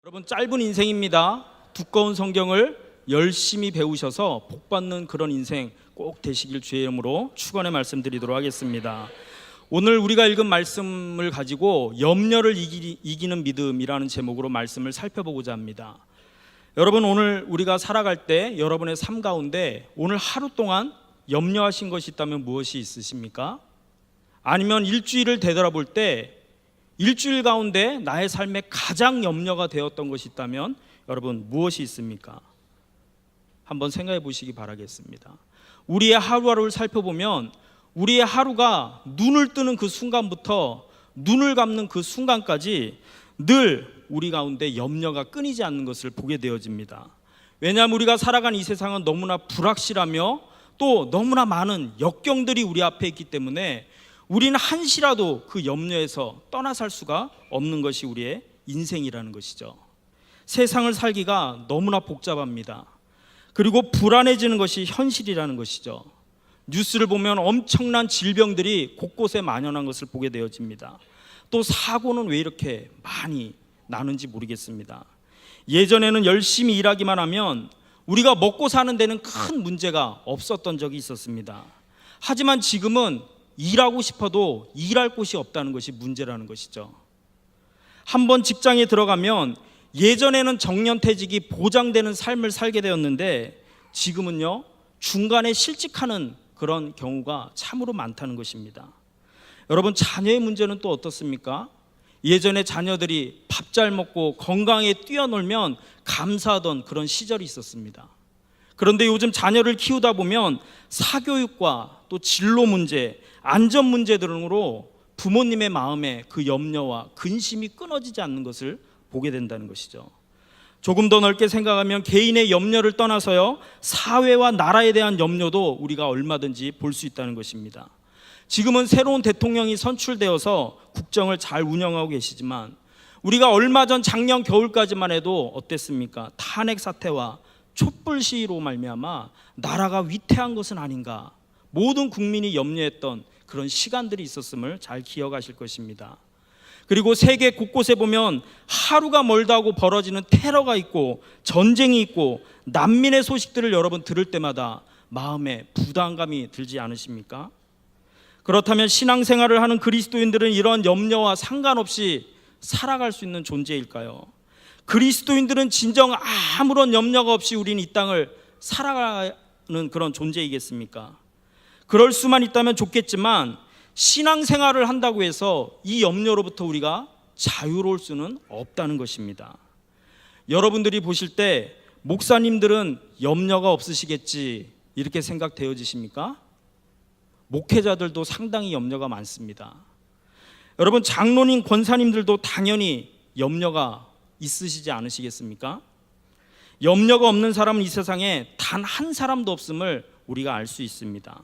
여러분, 짧은 인생입니다. 두꺼운 성경을 열심히 배우셔서 복받는 그런 인생 꼭 되시길 주의 이름으로 축원의 말씀드리도록 하겠습니다. 오늘 우리가 읽은 말씀을 가지고 염려를 이기는 믿음이라는 제목으로 말씀을 살펴보고자 합니다. 여러분, 오늘 우리가 살아갈 때 여러분의 삶 가운데 오늘 하루 동안 염려하신 것이 있다면 무엇이 있으십니까? 아니면 일주일을 되돌아볼 때 일주일 가운데 나의 삶에 가장 염려가 되었던 것이 있다면 여러분 무엇이 있습니까? 한번 생각해 보시기 바라겠습니다. 우리의 하루하루를 살펴보면 우리의 하루가 눈을 뜨는 그 순간부터 눈을 감는 그 순간까지 늘 우리 가운데 염려가 끊이지 않는 것을 보게 되어집니다. 왜냐하면 우리가 살아가는 이 세상은 너무나 불확실하며 또 너무나 많은 역경들이 우리 앞에 있기 때문에 우리는 한시라도 그 염려에서 떠나 살 수가 없는 것이 우리의 인생이라는 것이죠. 세상을 살기가 너무나 복잡합니다. 그리고 불안해지는 것이 현실이라는 것이죠. 뉴스를 보면 엄청난 질병들이 곳곳에 만연한 것을 보게 되어집니다. 또 사고는 왜 이렇게 많이 나는지 모르겠습니다. 예전에는 열심히 일하기만 하면 우리가 먹고 사는 데는 큰 문제가 없었던 적이 있었습니다. 하지만 지금은 일하고 싶어도 일할 곳이 없다는 것이 문제라는 것이죠. 한번 직장에 들어가면 예전에는 정년퇴직이 보장되는 삶을 살게 되었는데 지금은요, 중간에 실직하는 그런 경우가 참으로 많다는 것입니다. 여러분, 자녀의 문제는 또 어떻습니까? 예전에 자녀들이 밥 잘 먹고 건강에 뛰어놀면 감사하던 그런 시절이 있었습니다. 그런데 요즘 자녀를 키우다 보면 사교육과 또 진로 문제, 안전 문제 등으로 부모님의 마음에 그 염려와 근심이 끊어지지 않는 것을 보게 된다는 것이죠. 조금 더 넓게 생각하면 개인의 염려를 떠나서요, 사회와 나라에 대한 염려도 우리가 얼마든지 볼 수 있다는 것입니다. 지금은 새로운 대통령이 선출되어서 국정을 잘 운영하고 계시지만 우리가 얼마 전 작년 겨울까지만 해도 어땠습니까? 탄핵 사태와 촛불 시위로 말미암아 나라가 위태한 것은 아닌가, 모든 국민이 염려했던 그런 시간들이 있었음을 잘 기억하실 것입니다. 그리고 세계 곳곳에 보면 하루가 멀다고 벌어지는 테러가 있고 전쟁이 있고 난민의 소식들을 여러분 들을 때마다 마음에 부담감이 들지 않으십니까? 그렇다면 신앙생활을 하는 그리스도인들은 이런 염려와 상관없이 살아갈 수 있는 존재일까요? 그리스도인들은 진정 아무런 염려가 없이 우리는 이 땅을 살아가는 그런 존재이겠습니까? 그럴 수만 있다면 좋겠지만 신앙생활을 한다고 해서 이 염려로부터 우리가 자유로울 수는 없다는 것입니다. 여러분들이 보실 때 목사님들은 염려가 없으시겠지 이렇게 생각되어지십니까? 목회자들도 상당히 염려가 많습니다. 여러분, 장로님, 권사님들도 당연히 염려가 있으시지 않으시겠습니까? 염려가 없는 사람은 이 세상에 단 한 사람도 없음을 우리가 알 수 있습니다.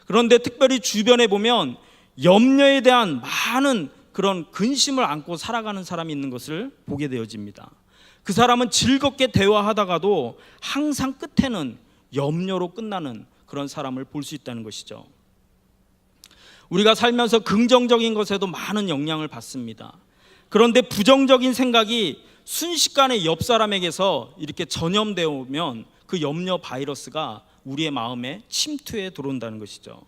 그런데 특별히 주변에 보면 염려에 대한 많은 그런 근심을 안고 살아가는 사람이 있는 것을 보게 되어집니다. 그 사람은 즐겁게 대화하다가도 항상 끝에는 염려로 끝나는 그런 사람을 볼 수 있다는 것이죠. 우리가 살면서 긍정적인 것에도 많은 영향을 받습니다. 그런데 부정적인 생각이 순식간에 옆 사람에게서 이렇게 전염되어 오면 그 염려 바이러스가 우리의 마음에 침투해 들어온다는 것이죠.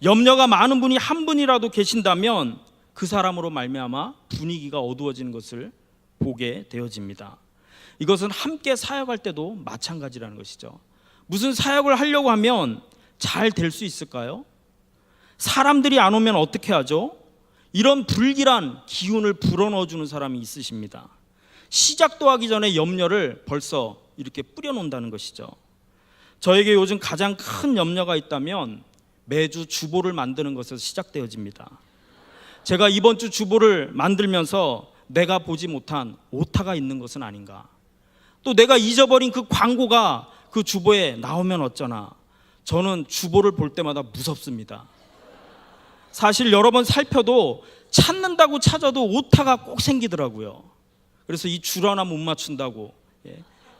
염려가 많은 분이 한 분이라도 계신다면 그 사람으로 말미암아 분위기가 어두워지는 것을 보게 되어집니다. 이것은 함께 사역할 때도 마찬가지라는 것이죠. 무슨 사역을 하려고 하면 잘 될 수 있을까요? 사람들이 안 오면 어떻게 하죠? 이런 불길한 기운을 불어넣어주는 사람이 있으십니다. 시작도 하기 전에 염려를 벌써 이렇게 뿌려놓는다는 것이죠. 저에게 요즘 가장 큰 염려가 있다면 매주 주보를 만드는 것에서 시작되어집니다. 제가 이번 주 주보를 만들면서 내가 보지 못한 오타가 있는 것은 아닌가, 또 내가 잊어버린 그 광고가 그 주보에 나오면 어쩌나. 저는 주보를 볼 때마다 무섭습니다. 사실 여러 번 살펴도 찾는다고 찾아도 오타가 꼭 생기더라고요. 그래서 이 줄 하나 못 맞춘다고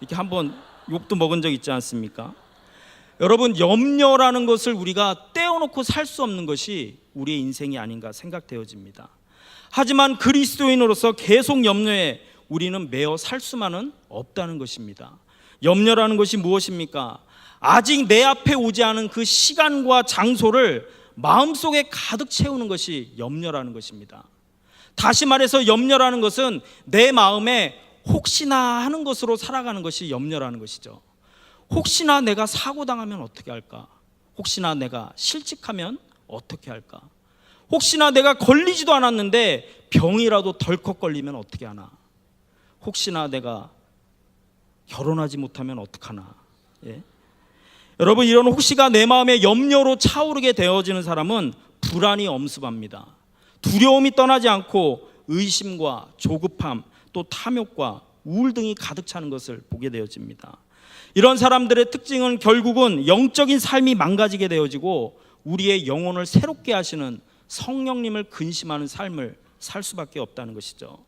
이렇게 한번 욕도 먹은 적 있지 않습니까? 여러분, 염려라는 것을 우리가 떼어놓고 살 수 없는 것이 우리의 인생이 아닌가 생각되어집니다. 하지만 그리스도인으로서 계속 염려에 우리는 매어 살 수만은 없다는 것입니다. 염려라는 것이 무엇입니까? 아직 내 앞에 오지 않은 그 시간과 장소를 마음속에 가득 채우는 것이 염려라는 것입니다. 다시 말해서 염려라는 것은 내 마음에 혹시나 하는 것으로 살아가는 것이 염려라는 것이죠. 혹시나 내가 사고당하면 어떻게 할까? 혹시나 내가 실직하면 어떻게 할까? 혹시나 내가 걸리지도 않았는데 병이라도 덜컥 걸리면 어떻게 하나? 혹시나 내가 결혼하지 못하면 어떡하나? 예? 여러분, 이런 혹시가 내 마음에 염려로 차오르게 되어지는 사람은 불안이 엄습합니다. 두려움이 떠나지 않고 의심과 조급함, 또 탐욕과 우울 등이 가득 차는 것을 보게 되어집니다. 이런 사람들의 특징은 결국은 영적인 삶이 망가지게 되어지고 우리의 영혼을 새롭게 하시는 성령님을 근심하는 삶을 살 수밖에 없다는 것이죠.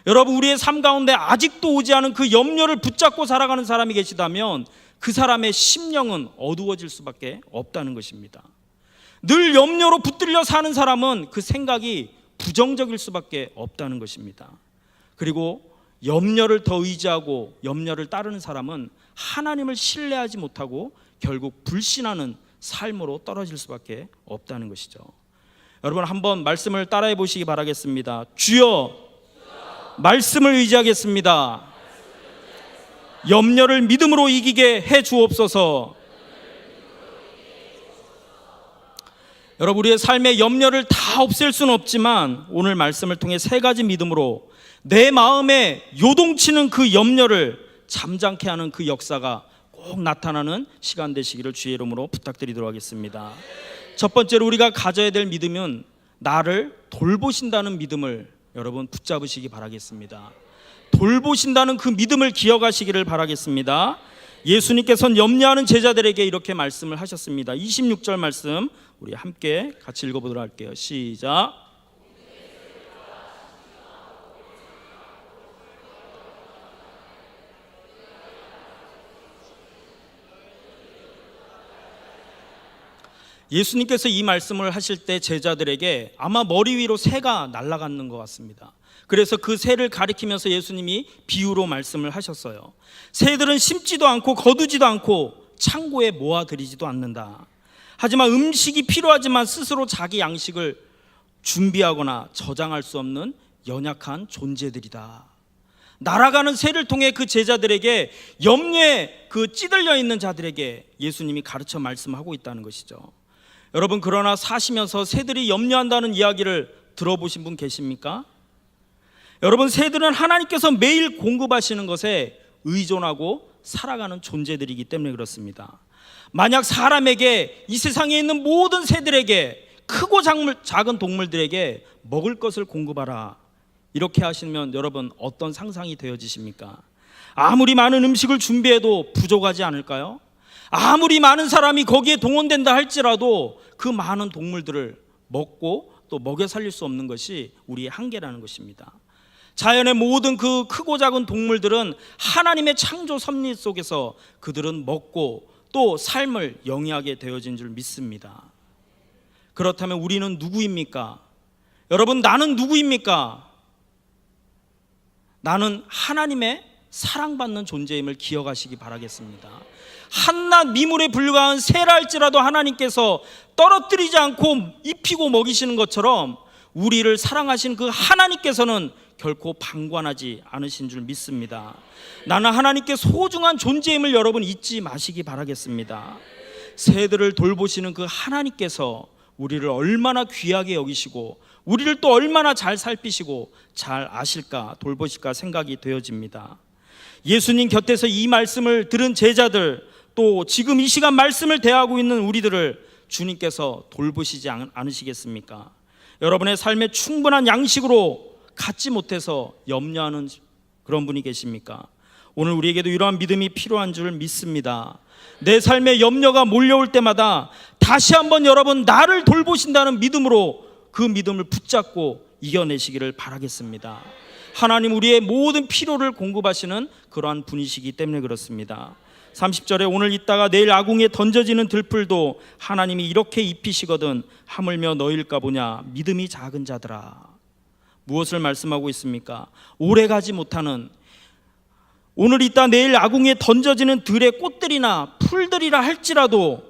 여러분, 우리의 삶 가운데 아직도 오지 않은 그 염려를 붙잡고 살아가는 사람이 계시다면 그 사람의 심령은 어두워질 수밖에 없다는 것입니다. 늘 염려로 붙들려 사는 사람은 그 생각이 부정적일 수밖에 없다는 것입니다. 그리고 염려를 더 의지하고 염려를 따르는 사람은 하나님을 신뢰하지 못하고 결국 불신하는 삶으로 떨어질 수밖에 없다는 것이죠. 여러분, 한번 말씀을 따라해 보시기 바라겠습니다. 주여, 말씀을 의지하겠습니다. 염려를 믿음으로 이기게 해 주옵소서. 여러분, 우리의 삶의 염려를 다 없앨 수는 없지만 오늘 말씀을 통해 세 가지 믿음으로 내 마음에 요동치는 그 염려를 잠잠케 하는 그 역사가 꼭 나타나는 시간 되시기를 주의 이름으로 부탁드리도록 하겠습니다. 첫 번째로 우리가 가져야 될 믿음은 나를 돌보신다는 믿음을 여러분 붙잡으시기 바라겠습니다. 돌보신다는 그 믿음을 기억하시기를 바라겠습니다. 예수님께서는 염려하는 제자들에게 이렇게 말씀을 하셨습니다. 26절 말씀 우리 함께 같이 읽어보도록 할게요. 시작. 예수님께서 이 말씀을 하실 때 제자들에게 아마 머리 위로 새가 날아가는 것 같습니다. 그래서 그 새를 가리키면서 예수님이 비유로 말씀을 하셨어요. 새들은 심지도 않고 거두지도 않고 창고에 모아들이지도 않는다. 하지만 음식이 필요하지만 스스로 자기 양식을 준비하거나 저장할 수 없는 연약한 존재들이다. 날아가는 새를 통해 그 제자들에게 염려에 그 찌들려 있는 자들에게 예수님이 가르쳐 말씀하고 있다는 것이죠. 여러분, 그러나 사시면서 새들이 염려한다는 이야기를 들어보신 분 계십니까? 여러분, 새들은 하나님께서 매일 공급하시는 것에 의존하고 살아가는 존재들이기 때문에 그렇습니다. 만약 사람에게 이 세상에 있는 모든 새들에게 크고 작은 동물들에게 먹을 것을 공급하라 이렇게 하시면 여러분 어떤 상상이 되어지십니까? 아무리 많은 음식을 준비해도 부족하지 않을까요? 아무리 많은 사람이 거기에 동원된다 할지라도 그 많은 동물들을 먹고 또 먹여 살릴 수 없는 것이 우리의 한계라는 것입니다. 자연의 모든 그 크고 작은 동물들은 하나님의 창조 섭리 속에서 그들은 먹고 또 삶을 영위하게 되어진 줄 믿습니다. 그렇다면 우리는 누구입니까? 여러분, 나는 누구입니까? 나는 하나님의 사랑받는 존재임을 기억하시기 바라겠습니다. 한낱 미물에 불과한 새라 할지라도 하나님께서 떨어뜨리지 않고 입히고 먹이시는 것처럼 우리를 사랑하신 그 하나님께서는 결코 방관하지 않으신 줄 믿습니다. 나는 하나님께 소중한 존재임을 여러분 잊지 마시기 바라겠습니다. 새들을 돌보시는 그 하나님께서 우리를 얼마나 귀하게 여기시고 우리를 또 얼마나 잘 살피시고 잘 아실까 돌보실까 생각이 되어집니다. 예수님 곁에서 이 말씀을 들은 제자들, 또 지금 이 시간 말씀을 대하고 있는 우리들을 주님께서 돌보시지 않으시겠습니까? 여러분의 삶에 충분한 양식으로 갖지 못해서 염려하는 그런 분이 계십니까? 오늘 우리에게도 이러한 믿음이 필요한 줄 믿습니다. 내 삶에 염려가 몰려올 때마다 다시 한번 여러분 나를 돌보신다는 믿음으로 그 믿음을 붙잡고 이겨내시기를 바라겠습니다. 하나님 우리의 모든 필요를 공급하시는 그러한 분이시기 때문에 그렇습니다. 30절에 오늘 있다가 내일 아궁이에 던져지는 들풀도 하나님이 이렇게 입히시거든 하물며 너희일까 보냐 믿음이 작은 자들아. 무엇을 말씀하고 있습니까? 오래가지 못하는, 오늘 있다 내일 아궁이에 던져지는 들의 꽃들이나 풀들이라 할지라도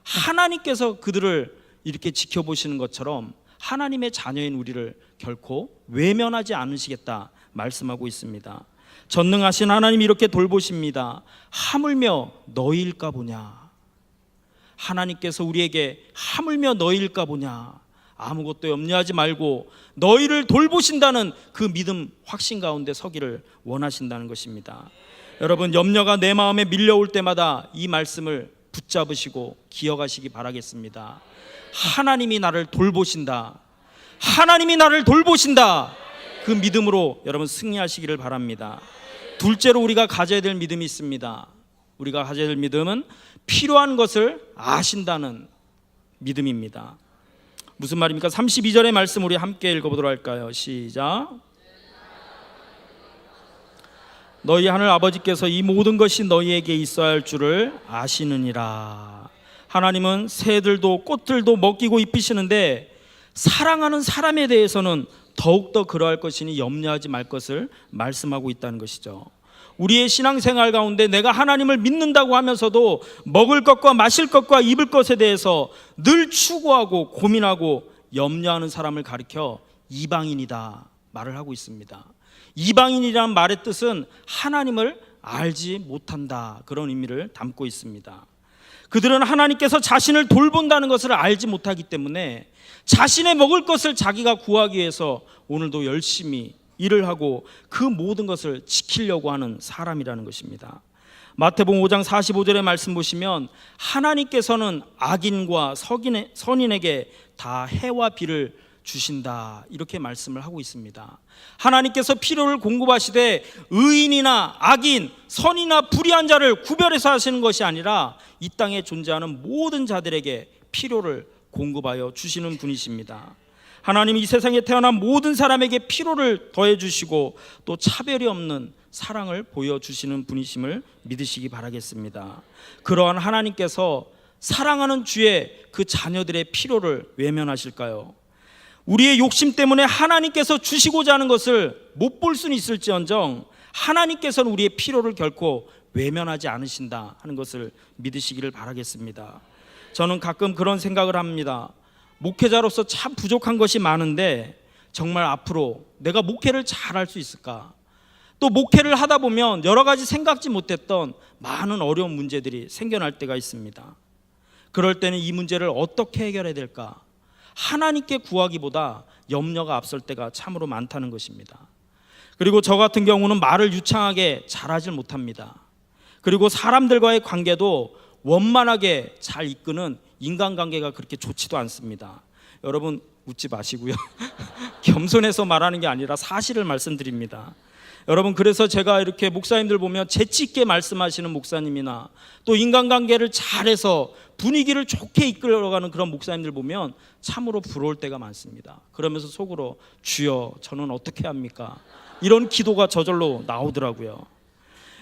하나님께서 그들을 이렇게 지켜보시는 것처럼 하나님의 자녀인 우리를 결코 외면하지 않으시겠다 말씀하고 있습니다. 전능하신 하나님이 이렇게 돌보십니다. 하물며 너희일까 보냐. 하나님께서 우리에게 하물며 너희일까 보냐, 아무것도 염려하지 말고 너희를 돌보신다는 그 믿음 확신 가운데 서기를 원하신다는 것입니다. 여러분, 염려가 내 마음에 밀려올 때마다 이 말씀을 붙잡으시고 기억하시기 바라겠습니다. 하나님이 나를 돌보신다. 하나님이 나를 돌보신다. 그 믿음으로 여러분 승리하시기를 바랍니다. 둘째로 우리가 가져야 될 믿음이 있습니다. 우리가 가져야 될 믿음은 필요한 것을 아신다는 믿음입니다. 무슨 말입니까? 32절의 말씀 우리 함께 읽어보도록 할까요? 시작. 너희 하늘 아버지께서 이 모든 것이 너희에게 있어야 할 줄을 아시느니라. 하나님은 새들도 꽃들도 먹이고 입히시는데 사랑하는 사람에 대해서는 더욱더 그러할 것이니 염려하지 말 것을 말씀하고 있다는 것이죠. 우리의 신앙생활 가운데 내가 하나님을 믿는다고 하면서도 먹을 것과 마실 것과 입을 것에 대해서 늘 추구하고 고민하고 염려하는 사람을 가리켜 이방인이다 말을 하고 있습니다. 이방인이라는 말의 뜻은 하나님을 알지 못한다, 그런 의미를 담고 있습니다. 그들은 하나님께서 자신을 돌본다는 것을 알지 못하기 때문에 자신의 먹을 것을 자기가 구하기 위해서 오늘도 열심히 일을 하고 그 모든 것을 지키려고 하는 사람이라는 것입니다. 마태복음 5장 45절의 말씀 보시면 하나님께서는 악인과 선인에게 다 해와 비를 주신다, 이렇게 말씀을 하고 있습니다. 하나님께서 필요를 공급하시되 의인이나 악인, 선이나 불의한 자를 구별해서 하시는 것이 아니라 이 땅에 존재하는 모든 자들에게 필요를 공급하여 주시는 분이십니다. 하나님이 이 세상에 태어난 모든 사람에게 필요를 더해 주시고 또 차별이 없는 사랑을 보여주시는 분이심을 믿으시기 바라겠습니다. 그러한 하나님께서 사랑하는 주의 그 자녀들의 필요를 외면하실까요? 우리의 욕심 때문에 하나님께서 주시고자 하는 것을 못 볼 수는 있을지언정 하나님께서는 우리의 필요를 결코 외면하지 않으신다 하는 것을 믿으시기를 바라겠습니다. 저는 가끔 그런 생각을 합니다. 목회자로서 참 부족한 것이 많은데 정말 앞으로 내가 목회를 잘할 수 있을까? 또 목회를 하다 보면 여러 가지 생각지 못했던 많은 어려운 문제들이 생겨날 때가 있습니다. 그럴 때는 이 문제를 어떻게 해결해야 될까? 하나님께 구하기보다 염려가 앞설 때가 참으로 많다는 것입니다. 그리고 저 같은 경우는 말을 유창하게 잘하지 못합니다. 그리고 사람들과의 관계도 원만하게 잘 이끄는 인간관계가 그렇게 좋지도 않습니다. 여러분 웃지 마시고요. 겸손해서 말하는 게 아니라 사실을 말씀드립니다. 여러분, 그래서 제가 이렇게 목사님들 보면 재치 있게 말씀하시는 목사님이나 또 인간관계를 잘해서 분위기를 좋게 이끌어가는 그런 목사님들 보면 참으로 부러울 때가 많습니다. 그러면서 속으로 주여 저는 어떻게 합니까? 이런 기도가 저절로 나오더라고요.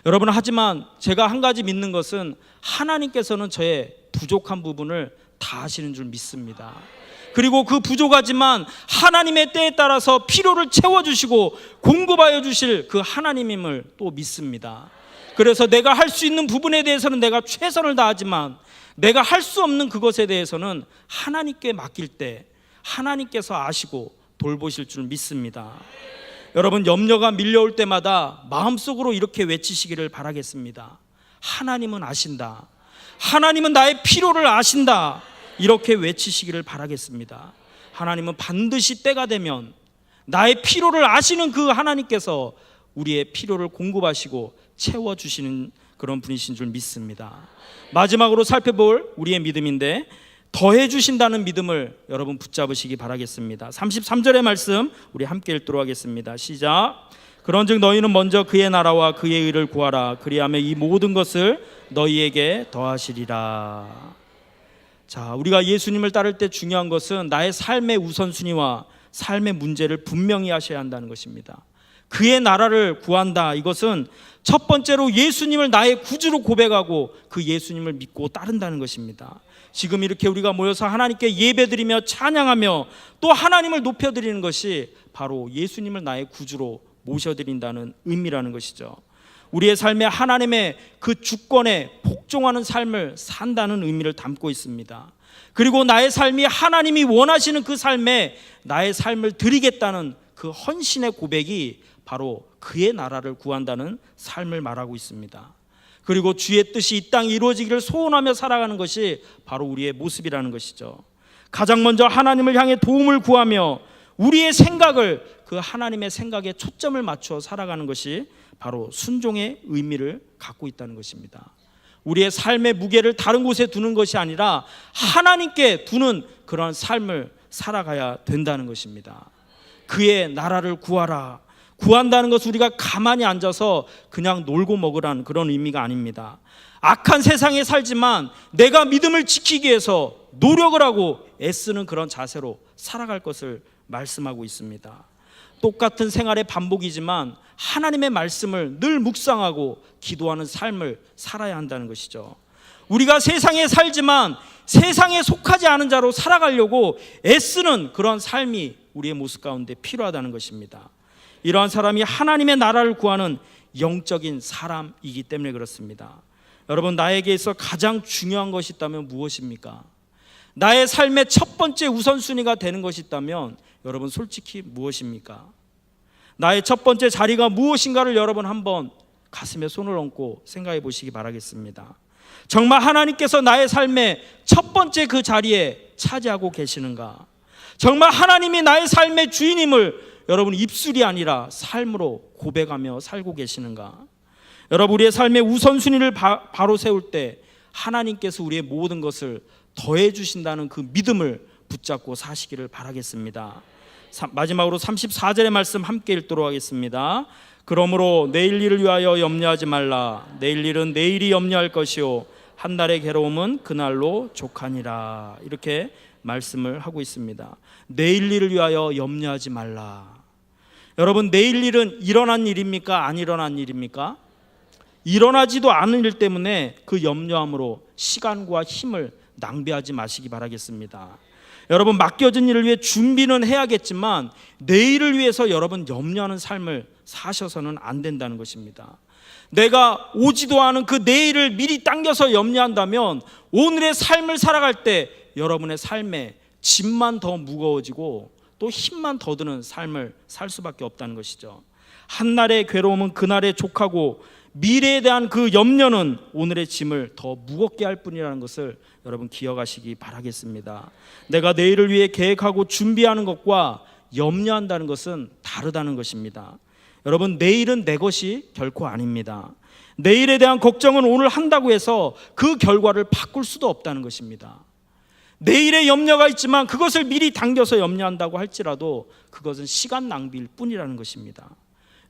여러분, 하지만 제가 한 가지 믿는 것은 하나님께서는 저의 부족한 부분을 다 아시는 줄 믿습니다. 그리고 그 부족하지만 하나님의 때에 따라서 필요를 채워주시고 공급하여 주실 그 하나님임을 또 믿습니다. 그래서 내가 할 수 있는 부분에 대해서는 내가 최선을 다하지만 내가 할 수 없는 그것에 대해서는 하나님께 맡길 때 하나님께서 아시고 돌보실 줄 믿습니다. 여러분, 염려가 밀려올 때마다 마음속으로 이렇게 외치시기를 바라겠습니다. 하나님은 아신다. 하나님은 나의 필요를 아신다. 이렇게 외치시기를 바라겠습니다. 하나님은 반드시 때가 되면 나의 필요를 아시는 그 하나님께서 우리의 필요를 공급하시고 채워주시는 그런 분이신 줄 믿습니다. 마지막으로 살펴볼 우리의 믿음인데 더해 주신다는 믿음을 여러분 붙잡으시기 바라겠습니다. 33절의 말씀 우리 함께 읽도록 하겠습니다. 시작. 그런즉 너희는 먼저 그의 나라와 그의 의를 구하라. 그리하면 이 모든 것을 너희에게 더하시리라. 자, 우리가 예수님을 따를 때 중요한 것은 나의 삶의 우선순위와 삶의 문제를 분명히 하셔야 한다는 것입니다. 그의 나라를 구한다. 이것은 첫 번째로 예수님을 나의 구주로 고백하고 그 예수님을 믿고 따른다는 것입니다. 지금 이렇게 우리가 모여서 하나님께 예배드리며 찬양하며 또 하나님을 높여드리는 것이 바로 예수님을 나의 구주로 모셔드린다는 의미라는 것이죠. 우리의 삶에 하나님의 그 주권에 복종하는 삶을 산다는 의미를 담고 있습니다. 그리고 나의 삶이 하나님이 원하시는 그 삶에 나의 삶을 드리겠다는 그 헌신의 고백이 바로 그의 나라를 구한다는 삶을 말하고 있습니다. 그리고 주의 뜻이 이 땅에 이루어지기를 소원하며 살아가는 것이 바로 우리의 모습이라는 것이죠. 가장 먼저 하나님을 향해 도움을 구하며 우리의 생각을 그 하나님의 생각에 초점을 맞춰 살아가는 것이 바로 순종의 의미를 갖고 있다는 것입니다. 우리의 삶의 무게를 다른 곳에 두는 것이 아니라 하나님께 두는 그런 삶을 살아가야 된다는 것입니다. 그의 나라를 구하라. 구한다는 것은 우리가 가만히 앉아서 그냥 놀고 먹으라는 그런 의미가 아닙니다. 악한 세상에 살지만 내가 믿음을 지키기 위해서 노력을 하고 애쓰는 그런 자세로 살아갈 것을 말씀하고 있습니다. 똑같은 생활의 반복이지만 하나님의 말씀을 늘 묵상하고 기도하는 삶을 살아야 한다는 것이죠. 우리가 세상에 살지만 세상에 속하지 않은 자로 살아가려고 애쓰는 그런 삶이 우리의 모습 가운데 필요하다는 것입니다. 이러한 사람이 하나님의 나라를 구하는 영적인 사람이기 때문에 그렇습니다. 여러분, 나에게 있어 가장 중요한 것이 있다면 무엇입니까? 나의 삶의 첫 번째 우선순위가 되는 것이 있다면 여러분 솔직히 무엇입니까? 나의 첫 번째 자리가 무엇인가를 여러분 한번 가슴에 손을 얹고 생각해 보시기 바라겠습니다. 정말 하나님께서 나의 삶의 첫 번째 그 자리에 차지하고 계시는가? 정말 하나님이 나의 삶의 주인임을 여러분 입술이 아니라 삶으로 고백하며 살고 계시는가? 여러분, 우리의 삶의 우선순위를 바로 세울 때 하나님께서 우리의 모든 것을 더해 주신다는 그 믿음을 붙잡고 사시기를 바라겠습니다. 마지막으로 34절의 말씀 함께 읽도록 하겠습니다. 그러므로 내일 일을 위하여 염려하지 말라. 내일 일은 내일이 염려할 것이요 한날의 괴로움은 그날로 족하니라. 이렇게 말씀을 하고 있습니다. 내일 일을 위하여 염려하지 말라. 여러분, 내일 일은 일어난 일입니까? 안 일어난 일입니까? 일어나지도 않은 일 때문에 그 염려함으로 시간과 힘을 낭비하지 마시기 바라겠습니다. 여러분, 맡겨진 일을 위해 준비는 해야겠지만 내일을 위해서 여러분 염려하는 삶을 사셔서는 안 된다는 것입니다. 내가 오지도 않은 그 내일을 미리 당겨서 염려한다면 오늘의 삶을 살아갈 때 여러분의 삶에 짐만 더 무거워지고 또 힘만 더 드는 삶을 살 수밖에 없다는 것이죠. 한날의 괴로움은 그날의 족하고 미래에 대한 그 염려는 오늘의 짐을 더 무겁게 할 뿐이라는 것을 여러분 기억하시기 바라겠습니다. 내가 내일을 위해 계획하고 준비하는 것과 염려한다는 것은 다르다는 것입니다. 여러분, 내일은 내 것이 결코 아닙니다. 내일에 대한 걱정은 오늘 한다고 해서 그 결과를 바꿀 수도 없다는 것입니다. 내일의 염려가 있지만 그것을 미리 당겨서 염려한다고 할지라도 그것은 시간 낭비일 뿐이라는 것입니다.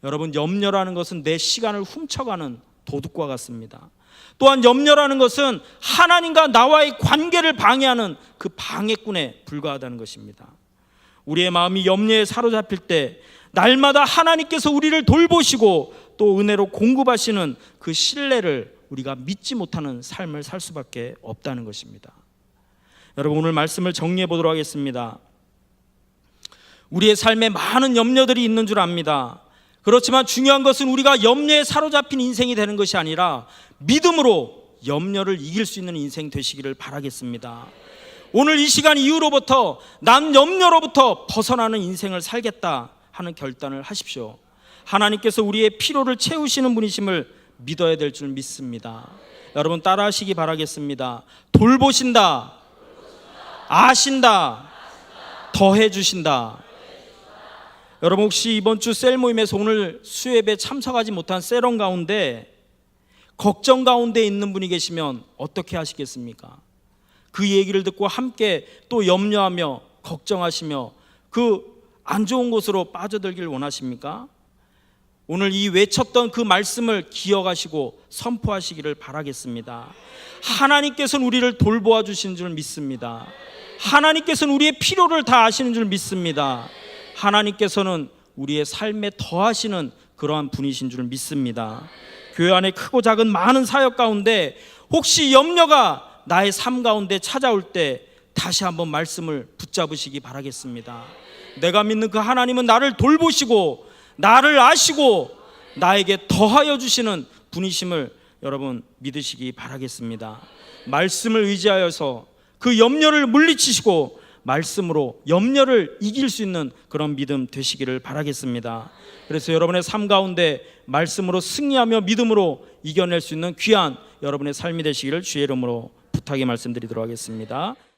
여러분, 염려라는 것은 내 시간을 훔쳐가는 도둑과 같습니다. 또한 염려라는 것은 하나님과 나와의 관계를 방해하는 그 방해꾼에 불과하다는 것입니다. 우리의 마음이 염려에 사로잡힐 때 날마다 하나님께서 우리를 돌보시고 또 은혜로 공급하시는 그 신뢰를 우리가 믿지 못하는 삶을 살 수밖에 없다는 것입니다. 여러분, 오늘 말씀을 정리해 보도록 하겠습니다. 우리의 삶에 많은 염려들이 있는 줄 압니다. 그렇지만 중요한 것은 우리가 염려에 사로잡힌 인생이 되는 것이 아니라 믿음으로 염려를 이길 수 있는 인생 되시기를 바라겠습니다. 오늘 이 시간 이후로부터 난 염려로부터 벗어나는 인생을 살겠다 하는 결단을 하십시오. 하나님께서 우리의 필요를 채우시는 분이심을 믿어야 될 줄 믿습니다. 여러분, 따라하시기 바라겠습니다. 돌보신다, 아신다, 더해 주신다. 여러분, 혹시 이번 주 셀 모임에서 오늘 수예배에 참석하지 못한 셀원 가운데 걱정 가운데 있는 분이 계시면 어떻게 하시겠습니까? 그 얘기를 듣고 함께 또 염려하며 걱정하시며 그 안 좋은 곳으로 빠져들길 원하십니까? 오늘 이 외쳤던 그 말씀을 기억하시고 선포하시기를 바라겠습니다. 하나님께서는 우리를 돌보아 주시는 줄 믿습니다. 하나님께서는 우리의 필요를 다 아시는 줄 믿습니다. 하나님께서는 우리의 삶에 더하시는 그러한 분이신 줄 믿습니다. 교회 안에 크고 작은 많은 사역 가운데 혹시 염려가 나의 삶 가운데 찾아올 때 다시 한번 말씀을 붙잡으시기 바라겠습니다. 내가 믿는 그 하나님은 나를 돌보시고 나를 아시고 나에게 더하여 주시는 분이심을 여러분 믿으시기 바라겠습니다. 말씀을 의지하여서 그 염려를 물리치시고 말씀으로 염려를 이길 수 있는 그런 믿음 되시기를 바라겠습니다. 그래서 여러분의 삶 가운데 말씀으로 승리하며 믿음으로 이겨낼 수 있는 귀한 여러분의 삶이 되시기를 주의 이름으로 부탁의 말씀드리도록 하겠습니다.